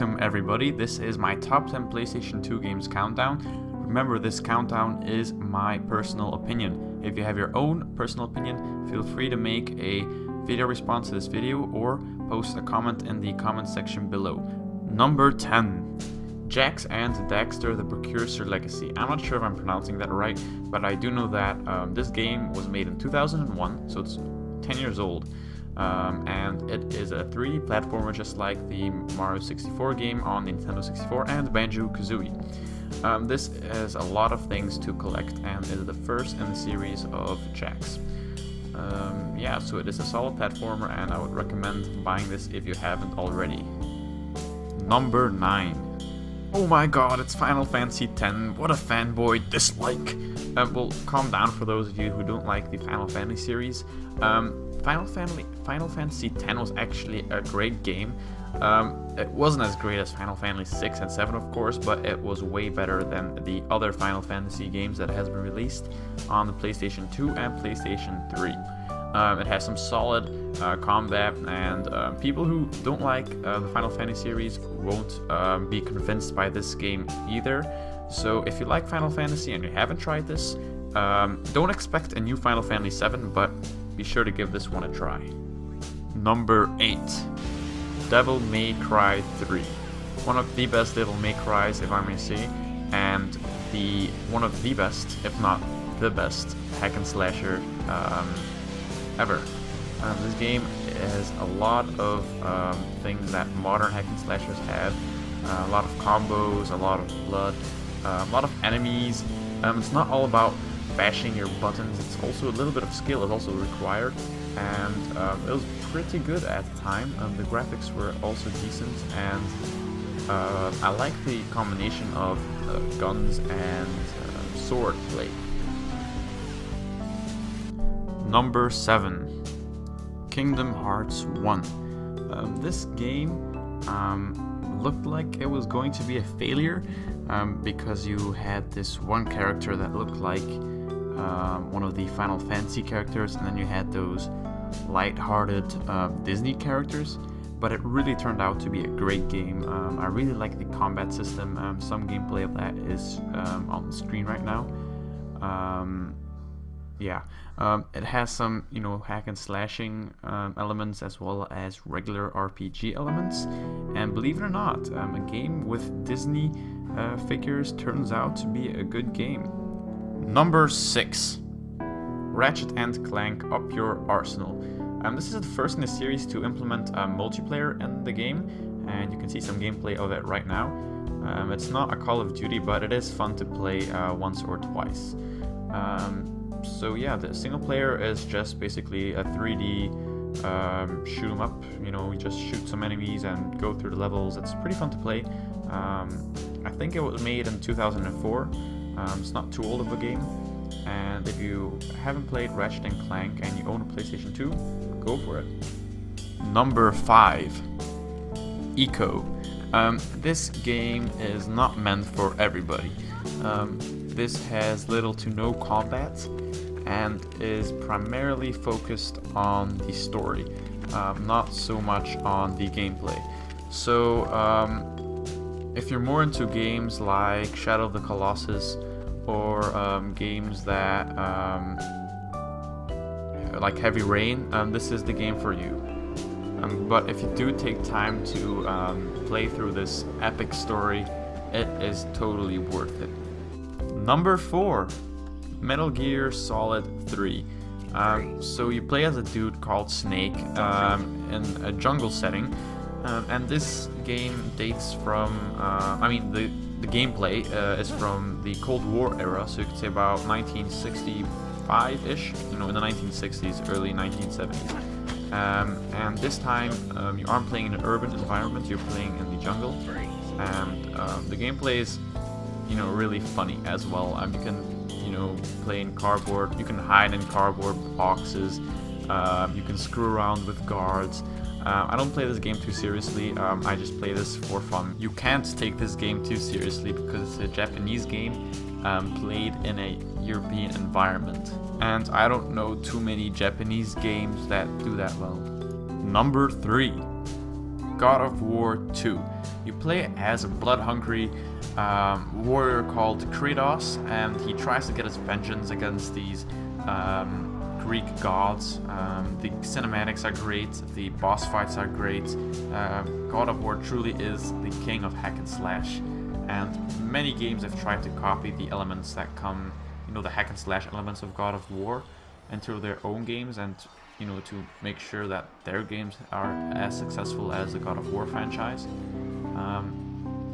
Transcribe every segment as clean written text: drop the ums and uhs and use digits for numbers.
Welcome everybody, this is my top 10 PlayStation 2 games countdown. Remember, this countdown is my personal opinion. If you have your own personal opinion, feel free to make a video response to this video or post a comment in the comment section below. Number 10. Jax and Daxter the Precursor Legacy. I'm not sure if I'm pronouncing that right, but I do know that this game was made in 2001, so it's 10 years old. And it is a 3D platformer just like the Mario 64 game on the Nintendo 64 and Banjo-Kazooie. This has a lot of things to collect and is the first in the series of Jax. Yeah, so it is a solid platformer and I would recommend buying this if you haven't already. Number 9. Oh my god, it's Final Fantasy X. What a fanboy dislike. Well, calm down for those of you who don't like the Final Fantasy series. Final Fantasy X was actually a great game. It wasn't as great as Final Fantasy 6 and 7, of course, but it was way better than the other Final Fantasy games that has been released on the PlayStation 2 and PlayStation 3. It has some solid combat, and people who don't like the Final Fantasy series won't be convinced by this game either. So if you like Final Fantasy and you haven't tried this, don't expect a new Final Fantasy 7, but be sure to give this one a try. Number 8. Devil May Cry 3. One of the best Devil May Cries, if I may say, and one of the best, if not the best, hack and slasher ever. This game has a lot of things that modern hack and slashers have. A lot of combos, a lot of blood, a lot of enemies. It's not all about bashing your buttons, it's also a little bit of skill is also required, and it was pretty good at the time. The graphics were also decent, and I like the combination of guns and sword play. Number 7. Kingdom Hearts 1. This game looked like it was going to be a failure because you had this one character that looked like one of the Final Fantasy characters, and then you had those light-hearted Disney characters, but it really turned out to be a great game. I really like the combat system. Some gameplay of that is on the screen right now. It has some, hack and slashing elements as well as regular RPG elements, and believe it or not, a game with Disney figures turns out to be a good game. Number 6. Ratchet and Clank Up Your Arsenal. This is the first in the series to implement multiplayer in the game, and you can see some gameplay of it right now. It's not a Call of Duty, but it is fun to play once or twice. So yeah, the single player is just basically a 3D shoot 'em up. You just shoot some enemies and go through the levels. It's pretty fun to play. I think it was made in 2004. It's not too old of a game, and if you haven't played Ratchet and Clank and you own a PlayStation 2, go for it. Number 5. Eco. This game is not meant for everybody. This has little to no combat and is primarily focused on the story, not so much on the gameplay. So if you're more into games like Shadow of the Colossus or games that like Heavy Rain, this is the game for you. But if you do take time to play through this epic story, it is totally worth it. Number 4. Metal Gear Solid 3. So you play as a dude called Snake in a jungle setting, and this game dates from, the gameplay is from the Cold War era, so you could say about 1965-ish, in the 1960s, early 1970s. And this time you aren't playing in an urban environment, you're playing in the jungle, and the gameplay is really funny as well. You can play in cardboard, you can hide in cardboard boxes, you can screw around with guards. I don't play this game too seriously, I just play this for fun. You can't take this game too seriously because it's a Japanese game played in a European environment, and I don't know too many Japanese games that do that well. Number 3. God of War 2. You play as a blood-hungry warrior called Kratos, and he tries to get his vengeance against these Greek gods. The cinematics are great, the boss fights are great. God of War truly is the king of hack and slash, and many games have tried to copy the elements that come, the hack and slash elements of God of War into their own games, and to make sure that their games are as successful as the God of War franchise.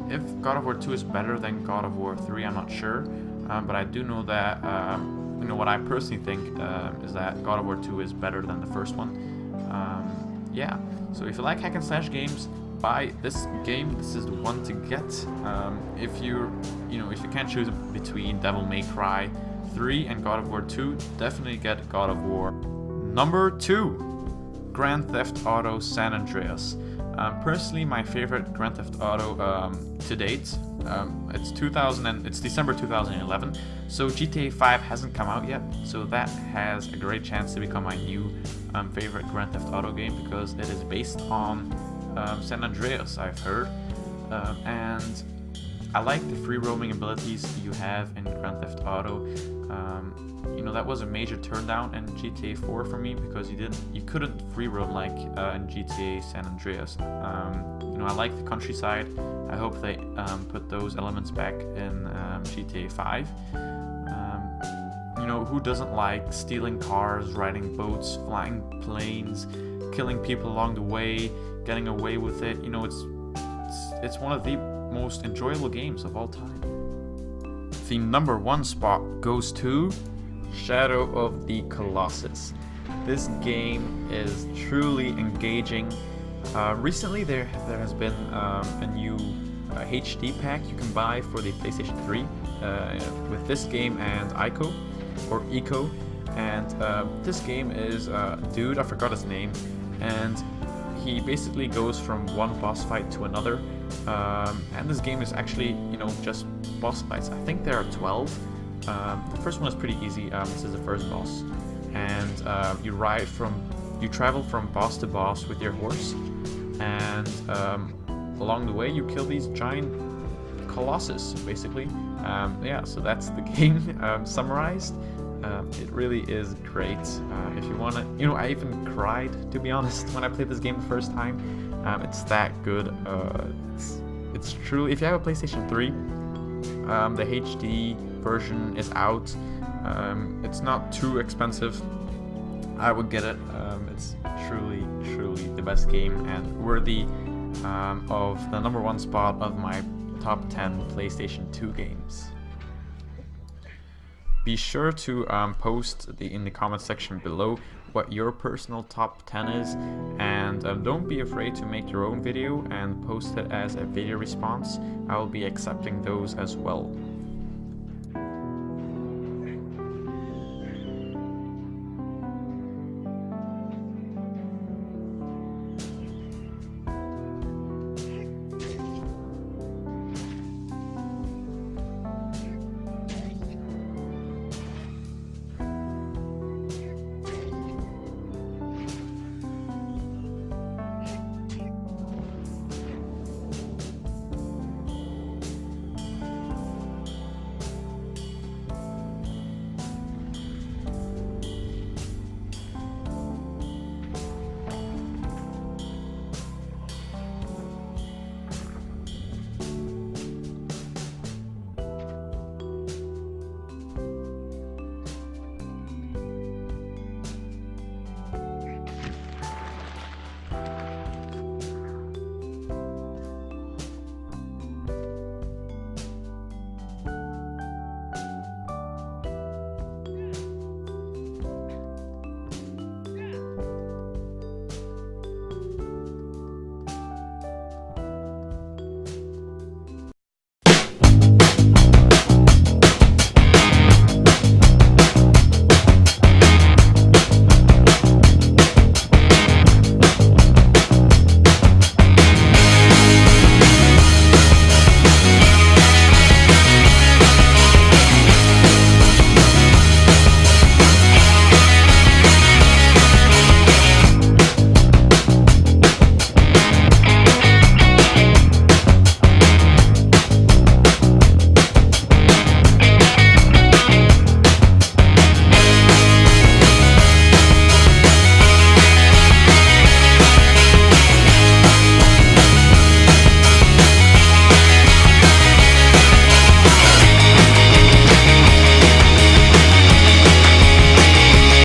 If God of War 2 is better than God of War 3, I'm not sure, but I do know that what I personally think is that God of War 2 is better than the first one. Yeah, so if you like hack and slash games, buy this game. This is the one to get. If you can't choose between Devil May Cry 3 and God of War 2, definitely get God of War. Number 2, Grand Theft Auto San Andreas. Personally, my favorite Grand Theft Auto to date. It's December 2011, so GTA 5 hasn't come out yet, so that has a great chance to become my new favorite Grand Theft Auto game, because it is based on San Andreas, I've heard, and I like the free roaming abilities you have in Grand Theft Auto. That was a major turndown in GTA 4 for me, because you couldn't free roam like in GTA San Andreas. I like the countryside. I hope they put those elements back in GTA 5. Who doesn't like stealing cars, riding boats, flying planes, killing people along the way, getting away with it? It's one of the most enjoyable games of all time. The number 1 spot goes to Shadow of the Colossus. This game is truly engaging. Recently there has been a new HD pack you can buy for the PlayStation 3 with this game and Echo, and this game is dude, I forgot his name, and he basically goes from one boss fight to another, and this game is actually just boss fights. I think there are 12. The first one is pretty easy. This is the first boss, and you travel from boss to boss with your horse, and along the way you kill these giant colossus, basically. So that's the game summarized. It really is great. If you want to, I even cried, to be honest, when I played this game the first time. It's that good. It's truly, if you have a PlayStation 3, the HD version is out. It's not too expensive. I would get it. It's truly the best game, and worthy of the number 1 spot of my top 10 PlayStation 2 games. Be sure to post in the comment section below what your personal top 10 is, and don't be afraid to make your own video and post it as a video response. I will be accepting those as well.